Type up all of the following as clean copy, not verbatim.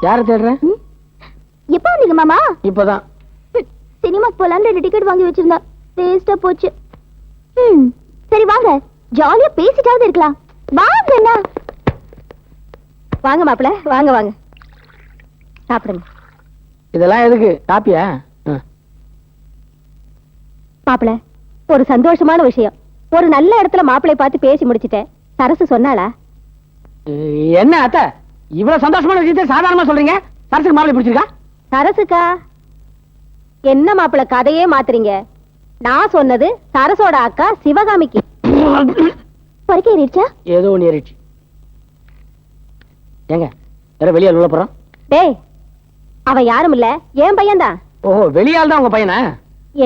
யார தேடுற? எப்ப வந்தீங்க மாமா? இப்பதான். சினிமாக்கு போலான்னு 2 டிக்கெட் வாங்கி வச்சிருந்தா, வேஸ்டா போச்சு. சரி வாங்க, ஜாலியா பேசிட்டாவது இருக்கலாம். வாங்க. என்ன வாங்க மாப்பிள்ள, வாங்க வாங்க சாப்பிடுங்க. இதெல்லாம் எதுக்கு? காப்பியா? மாப்பிள்ள, ஒரு சந்தோஷமான விஷயம். ஒரு நல்ல இடத்துல மாப்பிள்ளை பார்த்து பேசி முடிச்சிட்டேன். சரசு சொன்னாளா? என்ன அத்தை இவ்வளவு சந்தோஷமான விஷயத்தை சாதாரணமா சொல்றீங்க? சரசுக்கு மாப்பிள்ளை பிடிச்சிருக்கா? சரசுக்கா? என்ன மாப்பிள்ள கதையே மாத்துறீங்க? நான் சொன்னது சரசோட அக்கா சிவகாமிக்கு. ஏறிடுச்சா? ஏதோ ஒண்ணு ஏறிடுச்சு. ஏங்க வேற வெளியால் உள்ள போறோம்? டேய், அவன் யாரும் இல்ல, என் பையன் தான். ஓஹோ, வெளியால் தான் உங்க பையனா?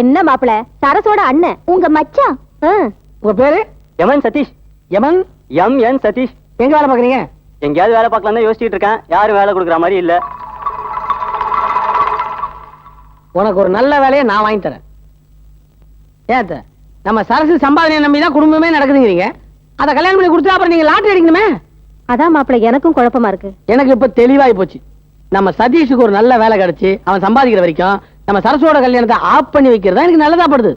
என்ன மாப்பிள்ள, சரசோட அண்ணன், உங்க மச்சான். உங்க பேரு? யமன் சதீஷ். யமன்? என் சதீஷ். எங்க வேலை பாக்குறீங்க? எங்கேயாவது வேலை பார்க்கலாம் தான் யோசிச்சுட்டு இருக்கேன். யாரும் வேலை கொடுக்குற மாதிரி இல்ல. உனக்கு ஒரு நல்ல வேலையை நான் வாங்கி தரேன். ஏத்த நம்ம சரசு சம்பாதனையை நம்பி தான் குடும்பமே நடக்குதுங்கிறீங்க. அதை கல்யாணம் பண்ணி கொடுத்தா அப்புறம் நீங்க லாட்டரி அடிக்கணுமே. அதான் மாப்பிள்ள, எனக்கும் குழப்பமா இருக்கு. எனக்கு இப்ப தெளிவாய் போச்சு. நம்ம சதீஷுக்கு ஒரு நல்ல வேலை கிடைச்சு அவன் சம்பாதிக்கிற வரைக்கும் நம்ம சரசோட கல்யாணத்தை ஆஃப் பண்ணி வைக்கிறதா எனக்கு நல்லதா படுது.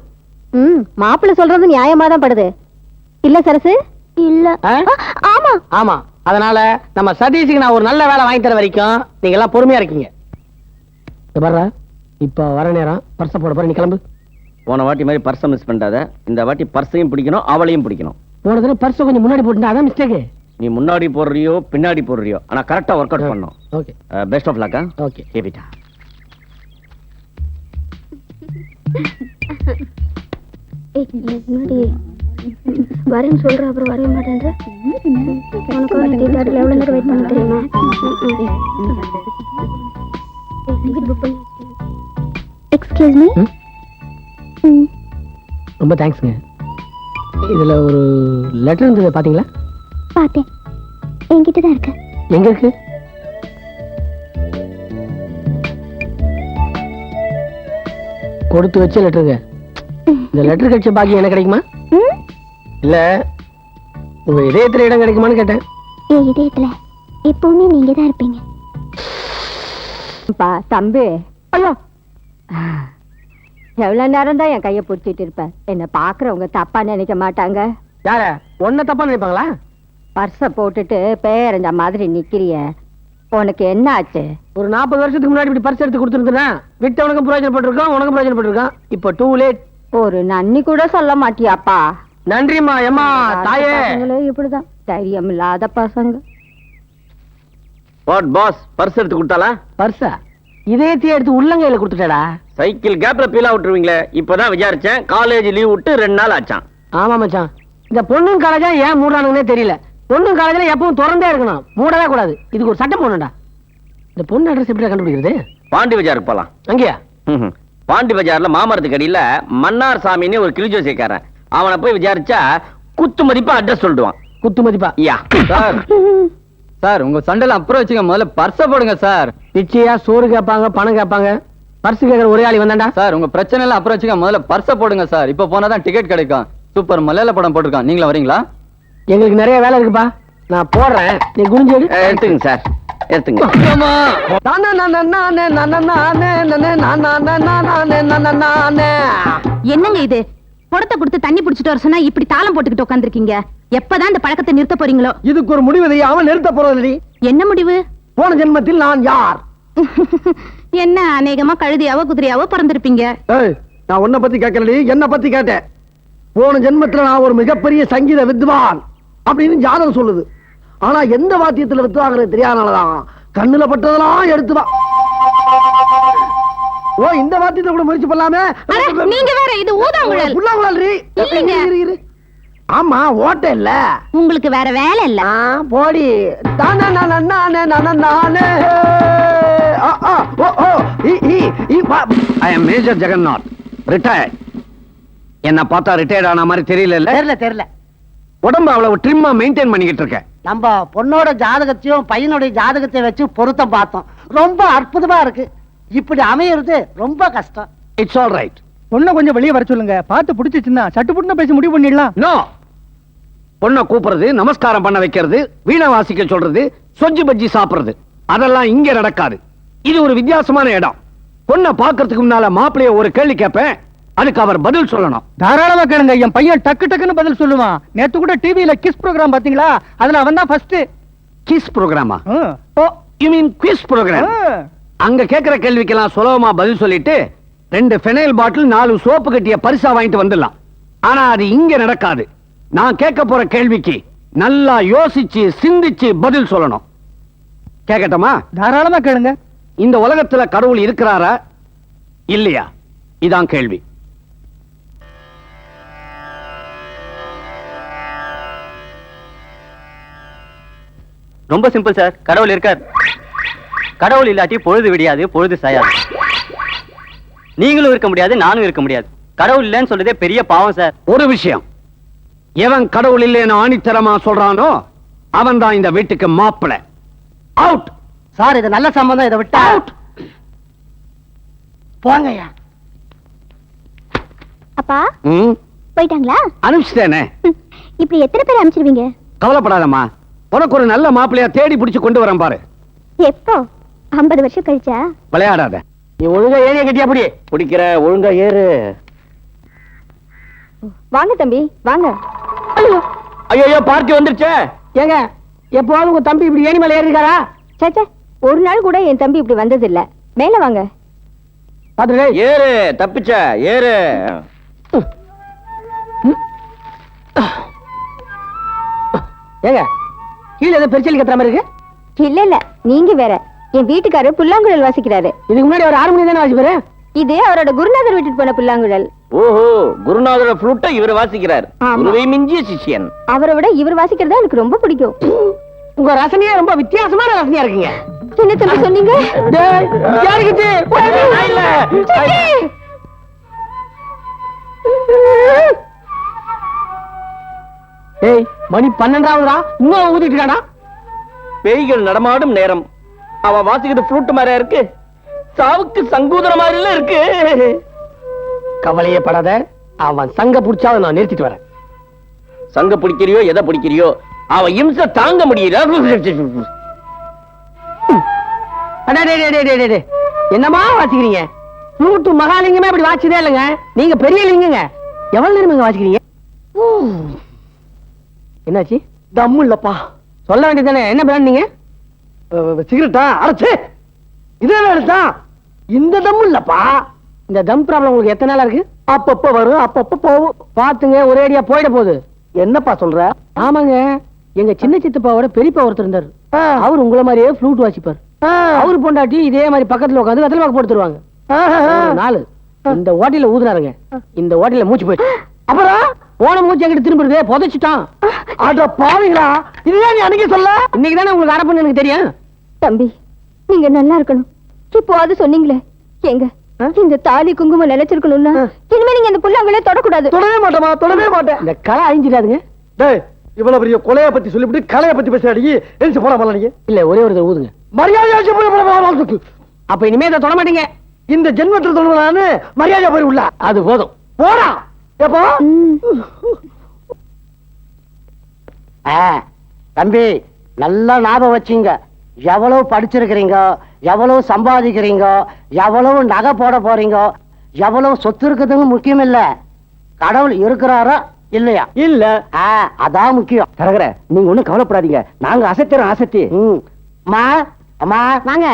மாப்பிள்ள சொல்றது நியாயமா தான் படுது. இல்ல சரசு? இல்ல. ஆமா ஆமா. அதனால நம்ம சதீஷுக்கு நான் ஒரு நல்ல வேலை வாங்கி தர வரைக்கும் நீங்க எல்லாம் பொறுமையா இருக்கீங்க. வர்ற இப்ப வர நேரம் பர்ஸ போட போற, நீ கிளம்பு. போன வாட்டி மாதிரி பர்ஸை மிஸ் பண்ணாத. இந்த வாட்டி பர்ஸையும் பிடிக்கணும், அவளையும் பிடிக்கணும். போன தடவை பர்ஸ கொஞ்சம் முன்னாடி போட்டுட்டா அதான் மிஸ்டேக். நீ முன்னாடி போடுறியோ பின்னாடி போடுறியோ, ஆனா கரெக்டா ஒர்க் அவுட் பண்ணணும். Okay. Best of luck. Okay. கேபிட்டா. வரேன்னு சொல்ற, அப்புறம் வரவே மாட்டேன்ற. எவ்வளவு நேரம் வெயிட் பண்ண தெரியுமா? Excuse me. ரொம்ப தேங்க்ஸ்ங்க. இதுல ஒரு லெட்டர் இருந்தது பாத்தீங்களா? பார்த்தேன், என்கிட்ட தான் இருக்கு. எங்க இருக்கு? கொடுத்து வச்ச லெட்டருங்க. இந்த லெட்டர் கிடைச்ச பாக்கி எனக்கு கிடைக்குமா? இல்ல உங்க இதயத்துல இடம் கிடைக்குமான்னு கேட்டேன். என் இதயத்துல எப்பவுமே நீங்க தான் இருப்பீங்க. தம்பி, ஐயோ, எவ்வளவு நேரம் தான் என் கையை பிடிச்சிட்டு இருப்பேன்? என்ன பாக்குறவங்க தப்பா நினைக்க மாட்டாங்க? யார ஒன்ன தப்பா நினைப்பாங்களா? பர்ஸ போட்டுட்டு பேரஞ்ச மாதிரி நிக்கிறிய, உனக்கு என்ன ஆச்சு? ஒரு 40 வருஷத்துக்கு முன்னாடி இப்படி பர்ஸ் எடுத்து கொடுத்துருந்தா விட்டவனுக்கும் பிரயோஜனப்பட்டிருக்கான், உனக்கும் பிரயோஜனப்பட்டிருக்கான். இப்போ டூ லேட். ஒரு நன்றி கூட சொல்ல மாட்டியாப்பா? நன்றிமா எம்மா தாயே. இப்படிதான் தைரியம் இல்லாத பசங்க. வாட் பாஸ், பர்ஸ் எடுத்து கொடுத்தாளா? பர்ஸா? இதயத்தையே எடுத்து உள்ளங்கையில கொடுத்துட்டா. சைக்கிள் கேப்ல பீலா விட்டுருவீங்களே. இப்பதான் விசாரிச்சேன், காலேஜ் லீவ் விட்டு 2 நாள் ஆச்சான். ஆமா மச்சான், இந்த பொண்ணும் காலேஜா ஏன் மூடுறானுங்கன்னே தெரியல. பொண்ணும் காலேஜ்ல எப்பவும் திறந்தே இருக்கணும், மூடவே கூடாது. இதுக்கு ஒரு சட்டம் போடணும்டா. இந்த பொண்ணு அட்ரஸ் எப்படி கண்டுபிடிக்கிறது? பாண்டி பஜாருக்கு போலாம். அங்கேயா? பாண்டி பஜார்ல மாமரத்துக்கு அடியில மன்னார் சாமின்னு ஒரு கிளிஜோசியக்காரன், அவனை போய் விசாரிச்சா குத்து மதிப்பா அட்ரஸ் சொல்லிடுவான். குத்து மதிப்பா? யா சார். சார் உங்க சண்டையில அப்புறம் வச்சுங்க, முதல்ல பர்ஸ போடுங்க சார். பிச்சையா சோறு கேட்பாங்க, பணம் கேட்பாங்க. பர்ஸ் கேட்கற ஒரே ஆளி வந்தாண்டா. சார் உங்க பிரச்சனை எல்லாம் அப்புறம் வச்சுங்க, முதல்ல பர்ஸ போடுங்க சார். இப்ப போனாதான் டிக்கெட் கிடைக்கும். சூப்பர் மலையாள படம் போட்டிருக்கான், நீங்களும் வரீங்களா? எங்களுக்கு நிறைய வேலை இருக்குப்பா, நான் போடுறேன். நீ குனிஞ்சு எடு. எடுத்துங்க சார், எடுத்துங்க. என்னங்க இது? குடத்தை கொடுத்து தண்ணி புடிச்சிட்டு வர சொன்னா இப்படி தாளம் போட்டுக்கிட்டு உட்காந்துருக்கீங்க. எப்பதான் இந்த பழக்கத்தை நிறுத்த போறீங்களோ? இதுக்கு ஒரு முடிவு அவன் நிறுத்த போறதில்லை. என்ன முடிவு? போன ஜென்மத்தில் நான் யார்? என்ன அநேகமா கழுதியாவோ குதிரையாவோ பிறந்திருப்பீங்க. நான் உன்னை பத்தி கேட்கலடி, என்ன பத்தி கேட்டேன். போன ஜென்மத்துல நான் ஒரு மிகப்பெரிய சங்கீத வித்வான் அப்படின்னு ஜாதகம் சொல்லுது. ஆனா எந்த வாத்தியத்துல வித்துவாங்கிறது தெரியாதனாலதான் கண்ணுல பட்டதெல்லாம் எடுத்துவா. ஓ, இந்த வாத்தியத்தை கூட முயற்சி பண்ணலாமே. நீங்க வேற, இது ஊதாங்குழல். புல்லாங்குழல். ஆமா, ஓட்ட இல்ல. உங்களுக்கு வேற வேலை இல்ல. போடி. I am Major Jagannath, retired. என்ன பார்த்தா ரிட்டையர்ட் ஆன மாதிரி தெரியல. தெரியல. உடம்பு அவ்வளவு ட்ரிம்மா மெயின்டைன் பண்ணிக்கிட்டு இருக்கேன். நம்ம பொண்ணோட ஜாதகத்தையும் பையனுடைய ஜாதகத்தை வச்சு பொருத்தம் பார்த்தோம். ரொம்ப அற்புதமா இருக்கு. இப்படி அமையிறது ரொம்ப கஷ்டம். It's all right. பொண்ணை கொஞ்சம் வெளியே வர சொல்லுங்க. பார்த்து பிடிச்சிச்சுன்னா சட்டு புட்டுன்னு பேசி முடிவு பண்ணிடலாம். நோ, பொண்ணை கூப்பிடுறது, நமஸ்காரம் பண்ண வைக்கிறது, வீணை வாசிக்க சொல்றது, சொஜ்ஜி பஜ்ஜி சாப்பிடுறது, அதெல்லாம் இங்க நடக்காது. இது ஒரு வித்தியாசமான இடம். பொண்ணை பாக்குறதுக்கு முன்னால மாப்பிள்ளைய ஒரு கேள்வி கேட்பேன், அதுக்கு அவர் பதில் சொல்லணும். தாராளமா கேளுங்க, என் பையன் டக்கு டக்குன்னு பதில் சொல்லுவான். நேத்து கூட டிவில கிஸ் ப்ரோகிராம் பாத்தீங்களா? அதுல அவன் தான் ஃபர்ஸ்ட். கிஸ் ப்ரோகிராமா? Oh, you mean quiz program. அங்க கேக்குற கேள்விக்கெல்லாம் சுலபமா பதில் சொல்லிட்டு 2 ஃபெனைல் பாட்டில் 4 சோப்பு கட்டிய பரிசா வாங்கிட்டு வந்துடலாம். ஆனா அது இங்க நடக்காது. நான் கேட்க போற கேள்விக்கு நல்லா யோசிச்சு சிந்திச்சு பதில் சொல்லணும். கேட்கட்டுமா? தாராளமா கேளுங்க. இந்த உலகத்துல கடவுள் இருக்கிறாரா இல்லையா? இதான் கேள்வி. ரொம்ப சிம்பிள் சார். கடவுள் இருக்கார். கடவுள் இல்லாட்டி பொழுது விடியாது, பொழுது சாயாது. நீங்களும் இருக்க முடியாது, நானும் இருக்க முடியாது. கடவுள் இல்லைன்னு சொல்றதே பெரிய பாவம் சார். ஒரு விஷயம், எவன் கடவுள் இல்லைன்னு ஆணித்தரமா சொல்றானோ அவன் தான் இந்த வீட்டுக்கு மாப்பிள்ளை. அவுட் சார், இது நல்ல சம்பந்தம், இதை விட்டா அவுட். போங்கய்யா. அப்பா போயிட்டாங்களா? அனுப்பிச்சிட்டேனே. இப்படி எத்தனை பேர் அனுப்பிச்சிருவீங்க? கவலைப்படாதம்மா, உனக்கு ஒரு நல்ல மாப்பிள்ளையா தேடி பிடிச்சு கொண்டு வரேன் பாரு. எப்போ? 50 வருஷம் கழிச்சா? விளையாடாத. நீ ஒழுங்கா ஏறிய கட்டியா அப்படி பிடிக்கிற, ஒழுங்கா ஏறு. வாங்க தம்பி வாங்க. ஐயோ பார்ட்டி வந்துருச்சே. ஏங்க, எப்போவாவது உங்க தம்பி இப்படி ஏணி மேல ஏறிருக்காரா? சேச்சே, ஒரு நாள் கூட என் தம்பி இப்படி வந்தது இல்ல. மேல வாங்க. பாத்துடே. ஏறு, தப்பிச்ச ஏறு. ஏங்க, கீழே ஏதோ பெருச்சலி கத்துற மாதிரி இருக்கு. இல்ல இல்ல, நீங்க வேற. என் வீட்டுக்காரர் புல்லாங்குழல் வாசிக்கிறாரு. இதுக்கு முன்னாடி ஒரு 6 மணி தானே வாசிப்பாரு. இது அவரோட குருநாதர் வீட்டுக்கு போன புல்லாங்குழல். ஓஹோ, குருநாதரோட ஃப்ளூட்டை இவர் வாசிக்கிறார். ஆமா. குருவை மிஞ்சிய சிஷ்யன். அவரை விட இவர் வாசிக்கிறது எனக்கு ரொம்ப பிடிக்கும். உங்க ரசனையா ரொம்ப வித்தியாசமான ரசனையா இருக்குங்க. என்ன தம்பி சொன்னீங்க? ஏய், மணி 12ஆவதுடா, இன்னும் ஊதிட்டு இருக்கானா? பேய்கள் நடமாடும் நேரம். அவ வாசிக்கிற ஃப்ளூட் மாதிரியா இருக்கு? சாவுக்கு சங்கூதர மாதிரில இருக்கு. கவலையே படாத, அவன் சங்க புடிச்சாவது நான் நிறுத்திட்டு வரேன். சங்க பிடிக்கிறியோ எதை பிடிக்கிறியோ, அவ இம்சை தாங்க முடியல. என்னமா வாசிக்கிறீங்க? ஃப்ளூட் மகாலிங்கமே அப்படி வாசிச்சதே இல்லைங்க. நீங்க பெரிய லிங்கங்க. எவ்வளவு நேரம் வாசிக்கிறீங்க? என்னாச்சு? தம்மு இல்லப்பா. சொல்ல வேண்டியதானே, என்ன பிளான் நீங்க? சிகரெட்டா அரைச்சு இதே எடுத்தா. இந்த தம் இல்லப்பா. இந்த தம் ப்ராப்ளம் உங்களுக்கு எத்தனை நாளா இருக்கு? அப்பப்ப வரும், அப்பப்ப போகும். பாத்துங்க, ஒரேடியா போயிட போகுது. என்னப்பா சொல்ற? ஆமாங்க, எங்க சின்ன சித்தப்பாவோட பெரியப்பா ஒருத்தர் இருந்தாரு. அவர் உங்கள மாதிரியே ஃப்ளூட் வாசிப்பார். அவரு பொண்டாட்டி இதே மாதிரி பக்கத்துல உட்காந்து வெத்தலை பாக்கு போட்டு தருவாங்க. நாலு இந்த ஓட்டையில ஊதுனாருங்க. இந்த ஓட்டையில மூச்சு போயிடுச்சு. அப்புறம் போன மூச்சு எங்கிட்ட திரும்பிடுதே, புதைச்சிட்டான். அட பாவீங்களா, இதுதான் நீ அன்னைக்கு சொல்ல. இன்னைக்கு தானே உங்களுக்கு அனுப்புன்னு எனக்கு தெரியும். தம்பி, நீங்க நல்லா இருக்கணும். இப்போ அது சொன்னீங்களே, எங்க இந்த தாலி குங்குமம் நினைச்சிருக்கணும்னா இனிமே நீங்க இந்த புல்லாங்குழலை தொடக்கூடாது. தொடவே மாட்டோமா, தொடவே மாட்டேன். இந்த களை அழிஞ்சிடாதுங்க. டேய், இவ்வளவு பெரிய கொலைய பத்தி சொல்லிவிட்டு கலைய பத்தி பேசுறாடி. எழுந்து போட மாட்டீங்க. இல்ல, ஒரே ஒரு ஊதுங்க. மரியாதை. அப்ப இனிமே இதை தொட மாட்டீங்க. இந்த ஜென்மத்தில் தொடர்பான மரியாதை போய் உள்ள. அது போதும். போடா. எப்போ தம்பி, நல்லா ஞாபகம் வச்சுங்க. எவ்வளவு படிச்சிருக்கிறீங்க, எவ்வளவு சம்பாதிக்கிறீங்க, எவ்வளவு நகை போட போறீங்க, எவ்வளவு சொத்து இருக்குதுன்னு முக்கியம் இல்ல. கடவுள் இருக்கிறாரா இல்லையா? இல்ல, அதான் முக்கியம். தரகர, நீங்க ஒண்ணும் கவலைப்படாதீங்க. நாங்க அசைக்கிறோம், அசத்தி. அம்மா, அம்மா வாங்க.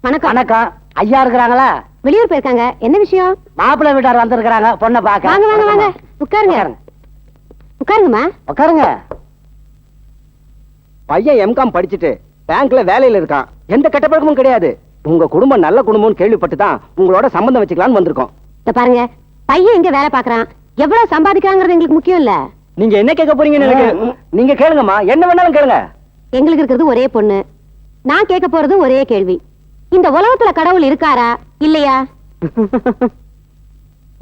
வணக்கம். வணக்கம். ஐயா இருக்கிறாங்களா? வெளியூர் போயிருக்காங்க. என்ன விஷயம்? மாப்பிள்ளை வீட்டார் வந்திருக்கிறாங்க பொண்ணை பார்க்க. வாங்க வாங்க வாங்க, உட்காருங்க. உட்காருங்கம்மா. உட்காருங்க. பையன் எம்காம் படிச்சுட்டு பேங்க்ல வேலையில இருக்கான். எந்த கெட்ட பழக்கமும் கிடையாது. உங்க குடும்பம் நல்ல குடும்பம்னு கேள்விப்பட்டு தான் உங்களோட சம்பந்தம் வச்சுக்கலாம்னு வந்திருக்கோம். இத பாருங்க, பையன் இங்க வேலை பாக்குறான். எவ்வளவு சம்பாதிக்கிறாங்கிறது எங்களுக்கு முக்கியம் இல்ல. நீங்க என்ன கேட்க போறீங்கன்னு எனக்கு நீங்க கேளுங்கம்மா, என்ன வேணாலும் கேளுங்க. எங்களுக்கு இருக்கிறது ஒரே பொண்ணு. நான் கேட்க போறது ஒரே கேள்வி. இந்த உலகத்துல கடவுள் இருக்காரா இல்லையா?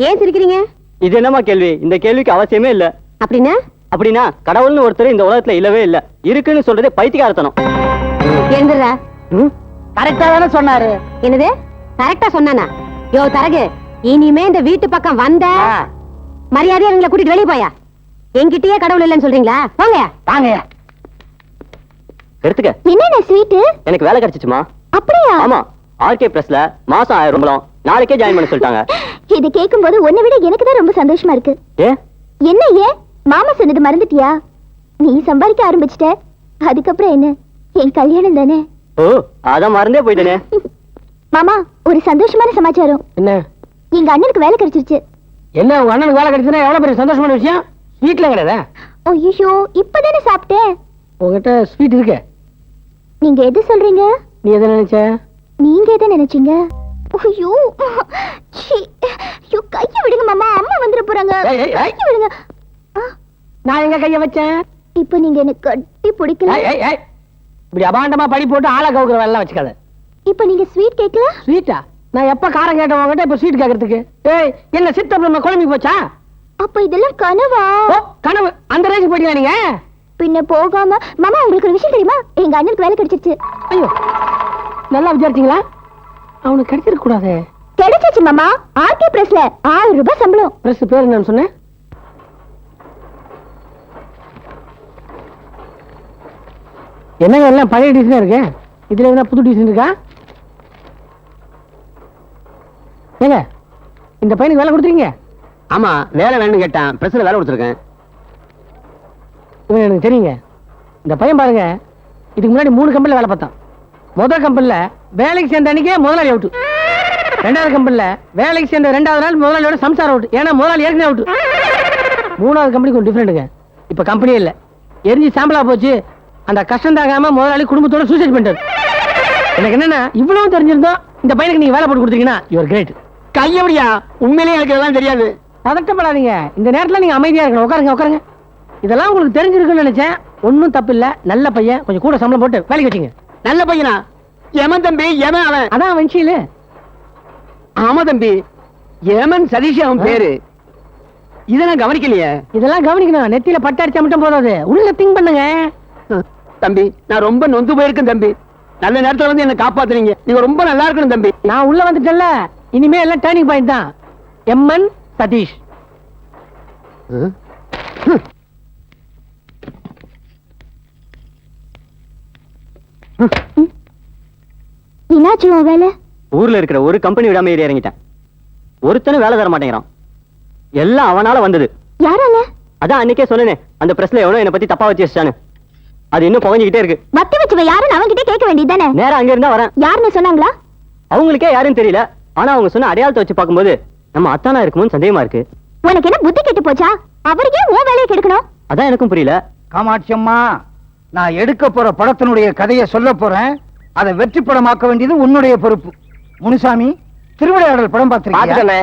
ஏன் சிரிக்கிறீங்க? இது என்னமா கேள்வி? இந்த கேள்விக்கு அவசியமே இல்ல. அப்படின்னா அப்படின்னா கடவுள்னு ஒருத்தர் இந்த உலகத்துல இல்லவே இல்ல. இருக்குன்னு சொல்றதே பைத்தியக்காரத்தனம். எழுந்துடுறா. கரெக்டா தானே சொன்னாரு. என்னது கரெக்டா சொன்னானா? யோ தரகு, இனிமே இந்த வீட்டு பக்கம் வந்த மரியாதையா எங்களை கூட்டிட்டு வெளியே போயா. என்கிட்டயே கடவுள் இல்லைன்னு சொல்றீங்களா? போங்க. வாங்க. எடுத்துக்க. என்னென்ன ஸ்வீட்டு? எனக்கு வேலை கிடைச்சிச்சுமா. அப்படியா? ஆமா, ஆர்கே பிரஸ்ல மாசம் 1000 ரூபாய் நாளைக்கே ஜாயின் பண்ண சொல்லிட்டாங்க. இது கேட்கும்போது உன்னை விட எனக்கு தான் ரொம்ப சந்தோஷமா இருக்கு. ஏ என்ன ஏன் மாமா சொன்னது மறந்துட்டியா? நீ சம்பாதிக்க ஆரம்பிச்சிட்ட, அதுக்கப்புறம் என்ன, என் கல்யாணம் தானே. ஓ, அதான் மறந்தே போயிட்டேனே. மாமா, ஒரு சந்தோஷமான சமாச்சாரம். என்ன எங்க அண்ணனுக்கு வேலை கிடைச்சிருச்சு. என்ன உங்க அண்ணனுக்கு வேலை கிடைச்சுன்னா எவ்வளவு பெரிய சந்தோஷமான விஷயம். ஸ்வீட்ல கிடையாதா? ஐயோ, இப்பதானே சாப்பிட்டேன். உங்ககிட்ட ஸ்வீட் இருக்கு. நீங்க எது சொல்றீங்க? நீ எதை நினைச்ச? நீங்க எதை நினைச்சீங்க? ஐயோ, சீ, ஐயோ, கையை விடுங்க மாமா, அம்மா வந்துட போறாங்க. ஏய், ஏய், ஏய். கையை விடுங்க. ஆ, நான் எங்க கைய வச்சேன்? இப்போ நீங்க எனக்கு கட்டி பிடிக்கல. ஏய், ஏய், ஏய். இப்படி அபாண்டமா படி போட்டு ஆளை கவுக்குற வேலை வச்சுக்காத. இப்போ நீங்க ஸ்வீட் கேட்கல? ஸ்வீட்டா? நான் எப்ப காரம் கேட்டவங்கிட்ட இப்ப ஸ்வீட் கேக்குறதுக்கு? ஏய், என்ன சித்தப்ப குழம்பி போச்சா? அப்ப இதெல்லாம் கனவா? ஓ, கனவு. அந்த ரேஞ்சுக்கு போயிட்டீங்களா நீங்க? பின்ன போகாம. மாமா, உங்களுக்கு ஒரு விஷயம் தெரியுமா? எங்க அண்ணனுக்கு வேலை கிடைச்சிருச்சு. ஐயோ, நல்லா விசாரிச்சீங்களா? அவனுக்கு கிடைச்சிருக்க கூடாது. கிடைச்சிச்சு மாமா, ஆர்கே பிரஸ்ல 1000 ரூபாய் சம்பளம். பிரஸ் பேர் என்னன்னு சொன்னேன்? என்னங்க எல்லாம் பழைய டிசைனா இருக்கு. இதுல என்ன புது டிசைன் இருக்கா? ஏங்க, இந்த பையனுக்கு வேலை கொடுத்துறீங்க? ஆமா, வேலை வேணும்னு கேட்டான், பிரஸ்ல வேலை கொடுத்துருக்கேன். இவன் எனக்கு தெரியுங்க. இந்த பையன் பாருங்க, இதுக்கு முன்னாடி 3 கம்பெனில வேலை பார்த்தான். முதல் கம்பெனில வேலைக்கு சேர்ந்த அன்னைக்கே முதலாளி அவுட்டு. 2வது கம்பெனில வேலைக்கு சேர்ந்த 2வது நாள் முதலாளியோட சம்சாரம் அவுட்டு. ஏன்னா முதலாளி ஏற்கனவே அவுட்டு. 3வது கம்பெனிக்கு ஒரு டிஃபரெண்ட்டுங்க. இப்ப கம்பெனியே இல்ல, எரிஞ்சு சாம்பலா போச்சு. அந்த கஷ்டம் தாங்காம முதலாளி குடும்பத்தோட சூசைட் பண்ணிட்டாரு. எனக்கு என்னன்னா, இவ்வளவு தெரிஞ்சிருந்தோம் இந்த பையனுக்கு நீங்க வேலை போட்டு கொடுத்தீங்கன்னா யுவர் கிரேட். கையபடியா? உண்மையிலேயே எனக்கு இதெல்லாம் தெரியாது. பதட்டப்படாதீங்க. இந்த நேரத்துல நீங்க அமைதியா இருக்கணும். உட்காருங்க, உட்காருங்க. இதெல்லாம் உங்களுக்கு தெரிஞ்சிருக்குன்னு நினைச்சேன். ஒன்னும் தப்பு இல்ல. நல்ல பையன், கொஞ்சம் கூட சம்பளம் போட்டு வேலைக்கு வச்சுங்க. நல்ல பையனா? எமன் தம்பி, எமன் அவன். அதான் வஞ்சியில. ஆமா தம்பி, ஏமன் சதீஷ் அவன் பேரு. இதெல்லாம் கவனிக்கலையே. இதெல்லாம் கவனிக்கணும். நெத்தியில பட்டு அடிச்சா மட்டும் போதாது, உள்ள திங்க் பண்ணுங்க. தம்பி, நான் ரொம்ப நொந்து போயிருக்கேன் தம்பி. நல்ல நேரத்துல வந்து என்ன காப்பாத்துறீங்க. நீங்க ரொம்ப நல்லா இருக்கணும் தம்பி. நான் உள்ள வந்துட்டேன்ல, இனிமே எல்லாம் டர்னிங் பாயிண்ட் தான். எம்என் சதீஷ். என்னாச்சு உன் வேலை? ஊர்ல இருக்கிற ஒரு கம்பெனி விடாம ஏறி இறங்கிட்டேன். ஒருத்தனும் வேலை தர மாட்டேங்கிறான். எல்லாம் அவனால வந்தது. யாரால? அதான் அன்னைக்கே சொன்னேனே, அந்த பிரஸ்ல எவனோ என்ன பத்தி தப்பா வச்சு வச்சிட்டானு. அது இன்னும் புகஞ்சுக்கிட்டே இருக்கு. வத்தி வச்சுவ யாருன்னு அவன்கிட்ட கேட்க வேண்டியதானே? நேரா அங்க இருந்தா வரேன். யாருன்னு சொன்னாங்களா? அவங்களுக்கே யாருன்னு தெரியல. ஆனா அவங்க சொன்ன அடையாளத்தை வச்சு பார்க்கும்போது நம்ம அத்தானா இருக்குமோன்னு சந்தேகமா இருக்கு. உனக்கு என்ன புத்தி கெட்டு போச்சா? அவருக்கே உன் வேலையை கெடுக்கணும்? அதான் எனக்கும் புரியல. காமாட்சி அம்மா, நான் எடுக்க போற படத்தினுடைய கதையை சொல்ல போறேன். அதை வெற்றி படமாக்க வேண்டியது உன்னுடைய பொறுப்பு. முனுசாமி, திருவிளையாடல் படம் பார்த்திருக்கீங்க?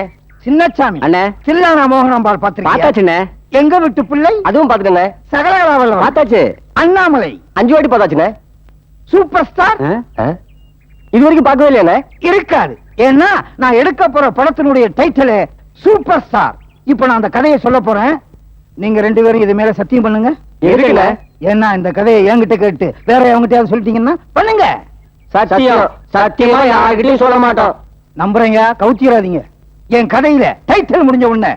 சின்னச்சாமி, அண்ணே. தில்லானா மோகனாம்பாள் பார்த்திருக்கீங்க? பார்த்தாச்சுண்ணே. எங்க விட்டு பிள்ளை? அதுவும் பாத்துக்கண்ணே. சகலகலாவல்லவன் பார்த்தாச்சு. அண்ணாமலை 5 வாட்டி பார்த்தாச்சுண்ணே. சூப்பர் ஸ்டார் இது வரைக்கும் பார்க்கவே இல்லையாண்ணே? இருக்காது. ஏன்னா நான் எடுக்க போற படத்தினுடைய டைட்டில் சூப்பர் ஸ்டார். இப்ப நான் அந்த கதையை சொல்ல போறேன். நீங்க 2 பேரும் இது மேல சத்தியம் பண்ணுங்க. எதுக்குண்ணே? ஏன்னா இந்த கதையை என்கிட்ட கேட்டு வேற எவங்கிட்டயாவது சொல்லிட்டீங்கன்னா பண்ணுங்க. சத்தியம். சத்தியமா யார்கிட்டயும் சொல்ல மாட்டோம். நம்புறீங்க? கவுத்திராதீங்க. என் கதையில டைட்டில் முடிஞ்ச உடனே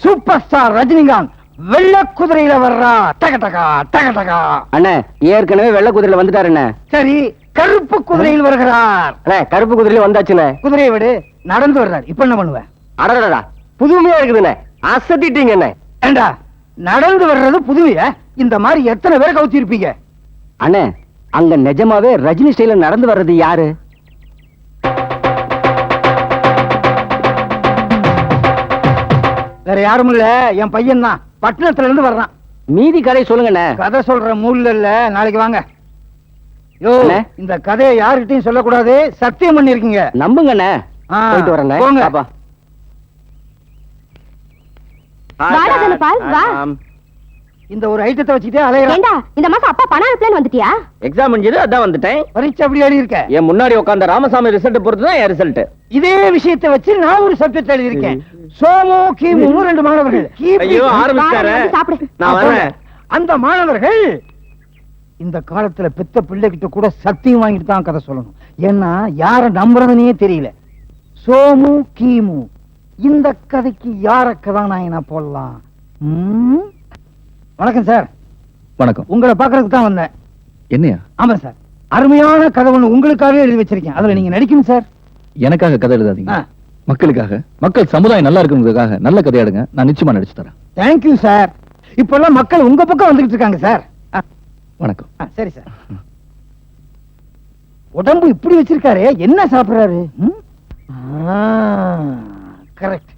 சூப்பர் ஸ்டார் ரஜினிகாந்த் வெள்ள குதிரையில வர்றா. டக டகா டக டகா. அண்ணே, ஏற்கனவே வெள்ளை குதிரையில வந்துட்டாரு. சரி, கருப்பு குதிரையில் வருகிறார். அண்ணே, கருப்பு குதிரையில வந்தாச்சுண்ணே. குதிரையை விடு, நடந்து வர்றார். இப்ப என்ன பண்ணுவேன்? அடடா, புதுமையா இருக்குதுண்ணே. அசத்திட்டீங்க என்ன? ஏண்டா, நடந்து வர்றது புதுமையா? இந்த மாதிரி எத்தனை பேர் கவுத்தி இருப்பீங்க? அண்ணே, அங்க நிஜமாவே ரஜினி ஸ்டைல நடந்து வர்றது யாரு? வேற யாரும் இல்ல, என் பையன் தான். பட்டணத்துல இருந்து வர்றான். மீதி கதை சொல்லுங்கண்ணே. கதை சொல்ற மூல்ல இல்ல, நாளைக்கு வாங்க. யோ, அண்ணே. இந்த கதையை யாருகிட்டையும் சொல்லக்கூடாது. சத்தியம் பண்ணிருக்கீங்க. நம்புங்கண்ணே. ஆ, போயிட்டு வரேண்ணே. போங்க. பாப்பா. வாடா தனபால், வா. இந்த ஒரு ஐட்டத்தை வச்சுட்டே அலையறா. ஏண்டா, இந்த மாசம் அப்பா பணம் அனுப்பலன்னு வந்துட்டியா? எக்ஸாம் முடிஞ்சது, அதான் வந்துட்டேன். பரீட்சை அப்படி எழுதி இருக்க. என் முன்னாடி உட்கார்ந்த ராமசாமி ரிசல்ட் பொறுத்து தான் என் ரிசல்ட். இதே விஷயத்தை வச்சு நான் ஒரு சப்ஜெக்ட் எழுதி இருக்கேன். சோமு கீமு 2 மாணவர்கள். ஐயோ, ஆரம்பிச்சாரே. வாடா, வந்து சாப்பிடு. நான் வரேன். அந்த மாணவர்கள் இந்த காலத்துல பெத்த பிள்ளைகிட்ட கூட சத்தியம் வாங்கிட்டு தான் கதை சொல்லணும். ஏன்னா யார நம்புறதுனே தெரியல. சோமு கீமு, இந்த கதைக்கு யார கதாநாயகனா போடலாம்? வணக்கம் சார். வணக்கம். உங்களை பாக்குறதுக்கு தான் வந்தேன். என்னையா? ஆமா சார், அருமையான கதை ஒண்ணு உங்களுக்காகவே எழுதி வச்சிருக்கேன். அதுல நீங்க நடிக்கணும் சார். எனக்காக கதை எழுதாதீங்க. ஆ. மக்களுக்காக, மக்கள் சமுதாயம் நல்லா இருக்கணுங்கிறதுக்காக நல்ல கதையாடுங்க. நான் நிச்சயமா நடிச்சு தரேன். Thank you sir. இப்பெல்லாம் மக்கள் உங்க பக்கம் வந்துகிட்டு இருக்காங்க சார். வணக்கம். சரி சார். உடம்பு இப்படி வச்சிருக்காரு, என்ன சாப்பிடுறாரு? கரெக்ட்.